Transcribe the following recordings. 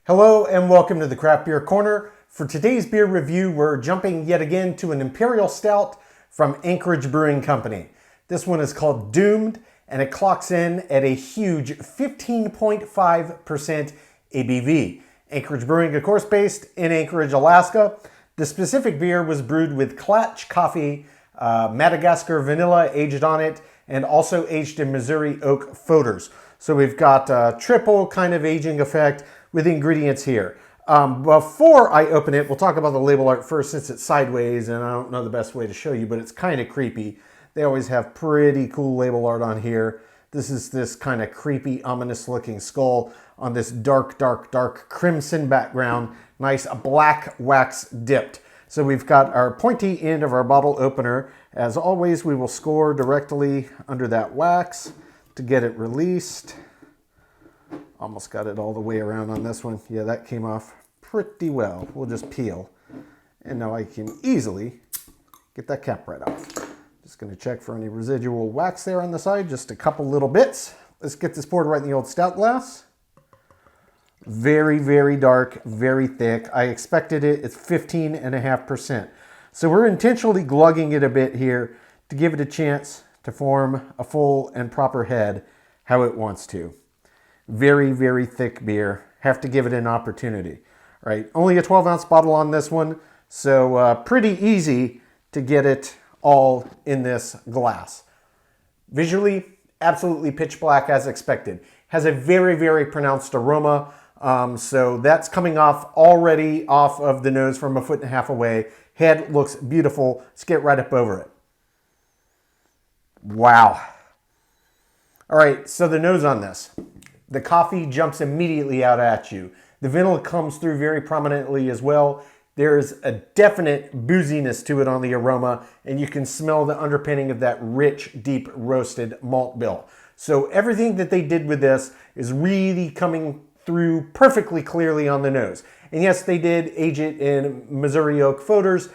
Hello and welcome to the Craft Beer Corner. For today's beer review, we're jumping yet again to an Imperial Stout from Anchorage Brewing Company. This one is called Doomed and it clocks in at a huge 15.5% ABV. Anchorage Brewing, of course, based in Anchorage, Alaska. The specific beer was brewed with Klatsch coffee, Madagascar vanilla aged on it, and also aged in Missouri oak foeders. So we've got a triple kind of aging effect with ingredients here. Before I open it, we'll talk about the label art first since it's sideways and I don't know the best way to show you, but it's kind of creepy. They always have pretty cool label art on here. This is this kind of creepy, ominous looking skull on this dark crimson background. Nice black wax dipped. So we've got our pointy end of our bottle opener. As always, we will score directly under that wax to get it released. Almost got it all the way around on this one. Yeah, that came off pretty well. We'll just peel. And now I can easily get that cap right off. Just going to check for any residual wax there on the side. Just a couple little bits. Let's get this poured right in the old stout glass. Very, very dark, very thick. I expected it. It's 15.5%. So we're intentionally glugging it a bit here to give it a chance to form a full and proper head how it wants to. Very, very thick beer. Have to give it an opportunity, right? Only a 12-ounce bottle on this one, so pretty easy to get it all in this glass. Visually, absolutely pitch black as expected. Has a very, very pronounced aroma, so that's coming off already off of the nose from 1.5 feet away. Head looks beautiful. Let's get right up over it. Wow. All right, so the nose on this. The coffee jumps immediately out at you. The vanilla comes through very prominently as well. There's a definite booziness to it on the aroma, and you can smell the underpinning of that rich, deep roasted malt bill. So everything that they did with this is really coming through perfectly clearly on the nose. And yes, they did age it in Missouri oak foeders.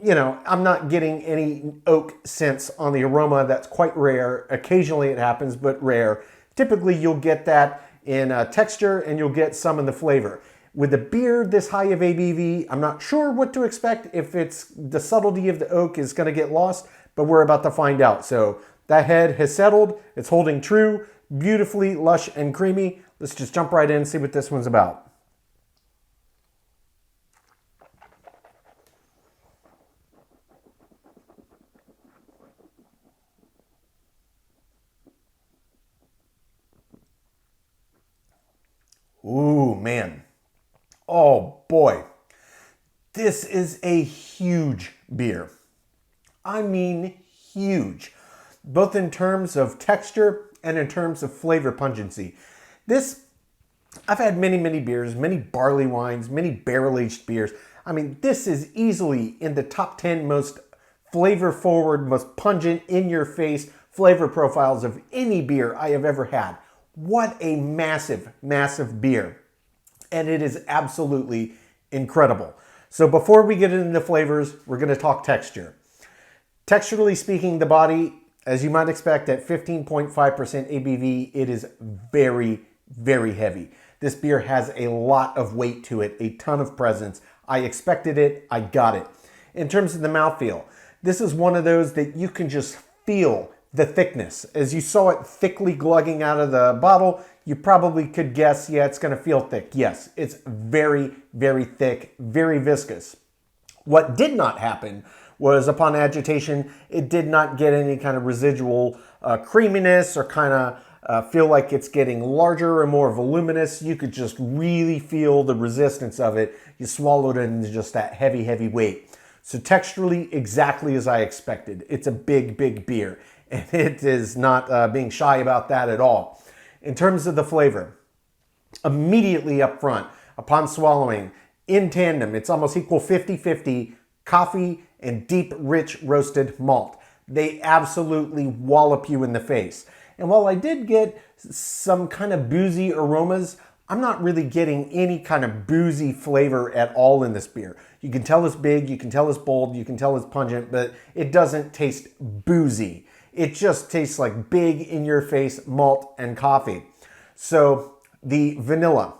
You know, I'm not getting any oak scents on the aroma. That's quite rare. Occasionally it happens, but rare. Typically, you'll get that in texture and you'll get some in the flavor. With a beer this high of ABV, I'm not sure what to expect if it's the subtlety of the oak is going to get lost, but we're about to find out. So that head has settled. It's holding true, beautifully lush and creamy. Let's just jump right in and see what this one's about. Ooh, man. Oh, boy. This is a huge beer. I mean, huge. Both in terms of texture and in terms of flavor pungency. I've had many beers, many barley wines, many barrel-aged beers. I mean, this is easily in the top 10 most flavor-forward, most pungent, in-your-face flavor profiles of any beer I have ever had. What a massive, massive beer. And it is absolutely incredible. So before we get into the flavors, we're going to talk texture. Texturally speaking, the body, as you might expect, at 15.5% ABV, it is very, very heavy. This beer has a lot of weight to it, a ton of presence. I expected it, I got it. In terms of the mouthfeel, this is one of those that you can just feel the thickness. As you saw it thickly glugging out of the bottle, you probably could guess, yeah, it's going to feel thick. Yes, it's very, very thick, very viscous. What did not happen was upon agitation, it did not get any kind of residual creaminess or kind of feel like it's getting larger or more voluminous. You could just really feel the resistance of it. You swallowed it into just that heavy, heavy weight. So texturally, exactly as I expected. It's a big, big beer. And it is not being shy about that at all. In terms of the flavor, immediately up front, upon swallowing, in tandem, it's almost equal 50-50 coffee and deep, rich roasted malt. They absolutely wallop you in the face. And while I did get some kind of boozy aromas, I'm not really getting any kind of boozy flavor at all in this beer. You can tell it's big, you can tell it's bold, you can tell it's pungent, but it doesn't taste boozy. It just tastes like big in your face malt and coffee. So the vanilla,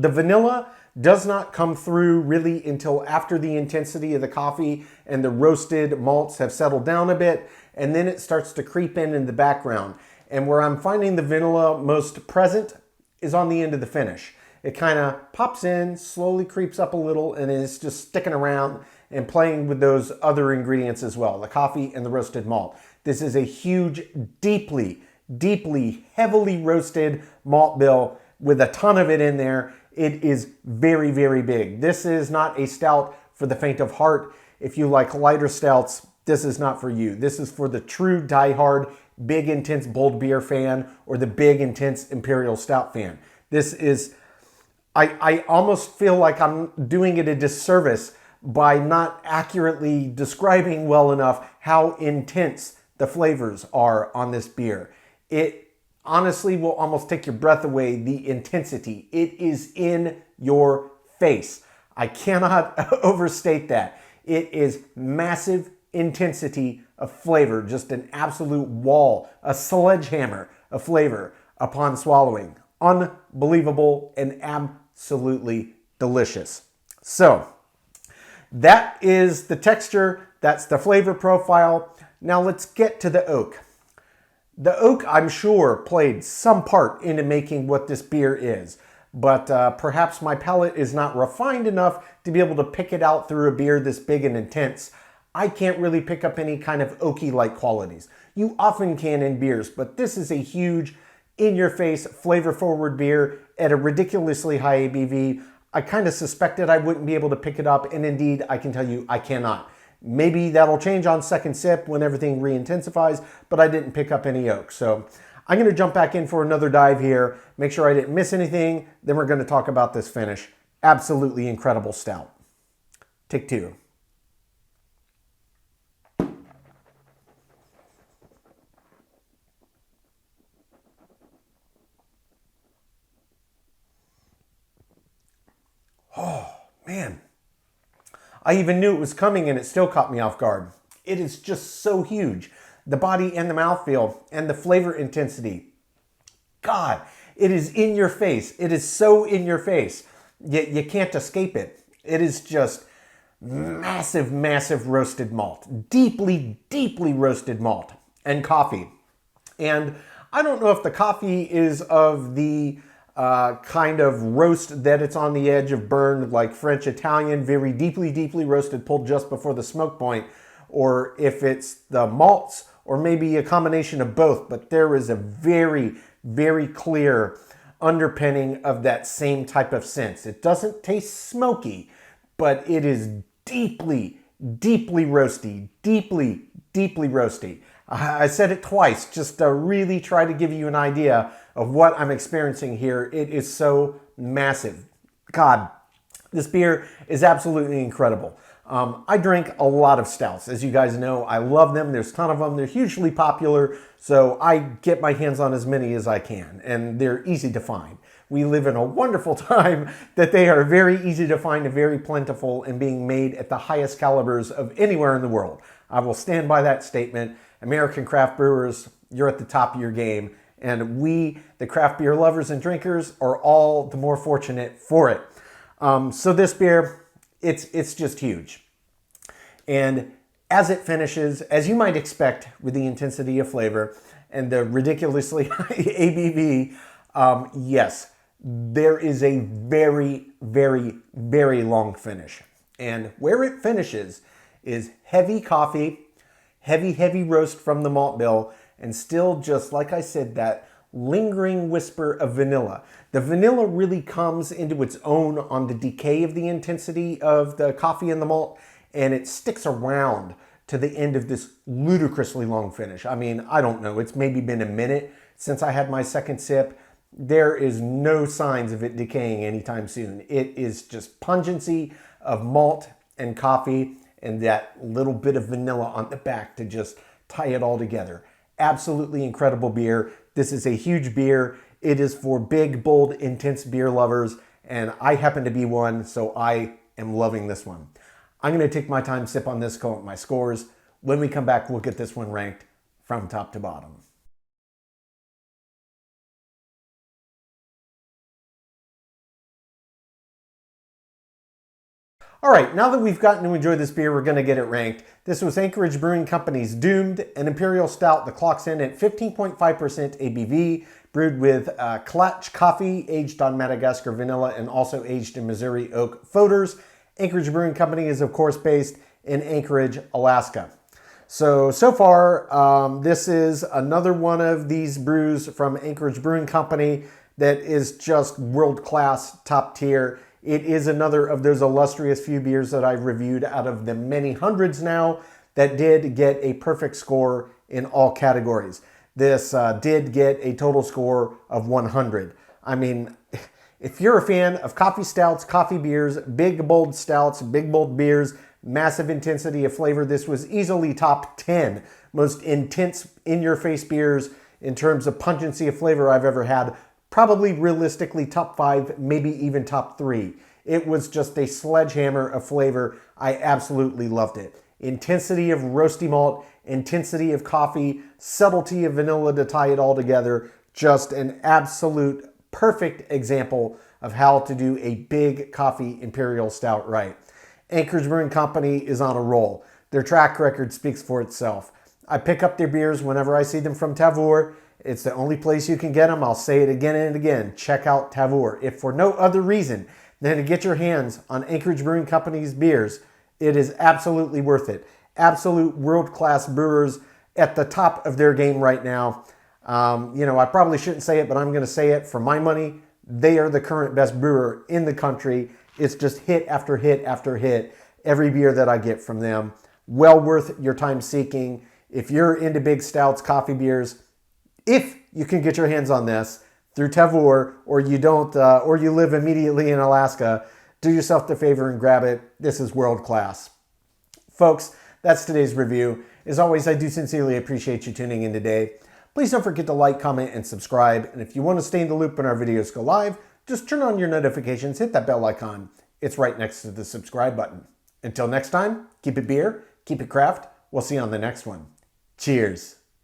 The vanilla does not come through really until after the intensity of the coffee and the roasted malts have settled down a bit, and then it starts to creep in the background. And where I'm finding the vanilla most present is on the end of the finish. It kind of pops in, slowly creeps up a little, and is just sticking around and playing with those other ingredients as well, the coffee and the roasted malt. This is a huge, deeply, heavily roasted malt bill with a ton of it in there. It is very, very big. This is not a stout for the faint of heart. If you like lighter stouts, this is not for you. This is for the true diehard, big, intense, bold beer fan or the big, intense Imperial Stout fan. This is, I almost feel like I'm doing it a disservice by not accurately describing well enough how intense the flavors are on this beer. It honestly will almost take your breath away, the intensity. It is in your face. I cannot overstate that. It is massive intensity of flavor, just an absolute wall, a sledgehammer of flavor upon swallowing. Unbelievable and absolutely delicious. So, that is the texture, that's the flavor profile. Now let's get to the oak. The oak, I'm sure, played some part into making what this beer is, but perhaps my palate is not refined enough to be able to pick it out through a beer this big and intense. I can't really pick up any kind of oaky-like qualities. You often can in beers, but this is a huge, in-your-face, flavor-forward beer at a ridiculously high ABV. I kind of suspected I wouldn't be able to pick it up, and indeed, I can tell you I cannot. Maybe that'll change on second sip when everything re-intensifies, but I didn't pick up any oak. So I'm going to jump back in for another dive here, make sure I didn't miss anything, then we're going to talk about this finish. Absolutely incredible stout. Take two. Oh, man. I even knew it was coming and it still caught me off guard. It is just so huge. The body and the mouthfeel and the flavor intensity. God, it is in your face. It is so in your face. Yet you can't escape it. It is just massive, massive roasted malt. Deeply, deeply roasted malt and coffee. And I don't know if the coffee is of the kind of roast that it's on the edge of burn, like French Italian, very deeply, deeply roasted, pulled just before the smoke point, or if it's the malts, or maybe a combination of both. But there is a very, very clear underpinning of that same type of sense. It doesn't taste smoky, but it is deeply, deeply roasty, deeply, deeply roasty. I said it twice just to really try to give you an idea of what I'm experiencing here. It is so massive. God, this beer is absolutely incredible. I drink a lot of stouts. As you guys know, I love them. There's a ton of them. They're hugely popular, so I get my hands on as many as I can, and they're easy to find. We live in a wonderful time that they are very easy to find and very plentiful and being made at the highest calibers of anywhere in the world. I will stand by that statement. American craft brewers, you're at the top of your game, and we, the craft beer lovers and drinkers, are all the more fortunate for it. So this beer, it's just huge. And as it finishes, as you might expect with the intensity of flavor and the ridiculously high ABV, yes, there is a very, very, very long finish. And where it finishes is heavy coffee, heavy roast from the malt bill, and still just, like I said, that lingering whisper of vanilla. The vanilla really comes into its own on the decay of the intensity of the coffee and the malt, and it sticks around to the end of this ludicrously long finish. I mean, I don't know, it's maybe been a minute since I had my second sip. There is no signs of it decaying anytime soon. It is just pungency of malt and coffee and that little bit of vanilla on the back to just tie it all together. Absolutely incredible beer. This is a huge beer. It is for big, bold, intense beer lovers, and I happen to be one, so I am loving this one. I'm going to take my time, sip on this, come up my scores. When we come back, we'll get this one ranked from top to bottom. All right, now that we've gotten to enjoy this beer, we're going to get it ranked. This was Anchorage Brewing Company's Doomed, an Imperial Stout that clocks in at 15.5% ABV, brewed with Klatsch coffee, aged on Madagascar vanilla, and also aged in Missouri oak foeders. Anchorage Brewing Company is, of course, based in Anchorage, Alaska. So far, this is another one of these brews from Anchorage Brewing Company that is just world-class, top tier. It is another of those illustrious few beers that I've reviewed out of the many hundreds now that did get a perfect score in all categories. This did get a total score of 100. I mean, if you're a fan of coffee stouts, coffee beers, big, bold stouts, big, bold beers, massive intensity of flavor, this was easily top 10 most intense, in-your-face beers in terms of pungency of flavor I've ever had. Probably realistically top 5, maybe even top 3. It was just a sledgehammer of flavor. I absolutely loved it. Intensity of roasty malt, intensity of coffee, subtlety of vanilla to tie it all together. Just an absolute perfect example of how to do a big coffee Imperial Stout right. Anchorage Brewing Company is on a roll. Their track record speaks for itself. I pick up their beers whenever I see them from Tavour. It's the only place you can get them. I'll say it again and again. Check out Tavour. If for no other reason than to get your hands on Anchorage Brewing Company's beers, it is absolutely worth it. Absolute world-class brewers at the top of their game right now. I probably shouldn't say it, but I'm going to say it. For my money, they are the current best brewer in the country. It's just hit after hit after hit. Every beer that I get from them. Well worth your time seeking. If you're into big stouts, coffee beers, if you can get your hands on this through Tavour, or you don't, or you live immediately in Alaska, do yourself the favor and grab it. This is world class. Folks, that's today's review. As always, I do sincerely appreciate you tuning in today. Please don't forget to like, comment, and subscribe. And if you want to stay in the loop when our videos go live, just turn on your notifications, hit that bell icon. It's right next to the subscribe button. Until next time, keep it beer, keep it craft. We'll see you on the next one. Cheers.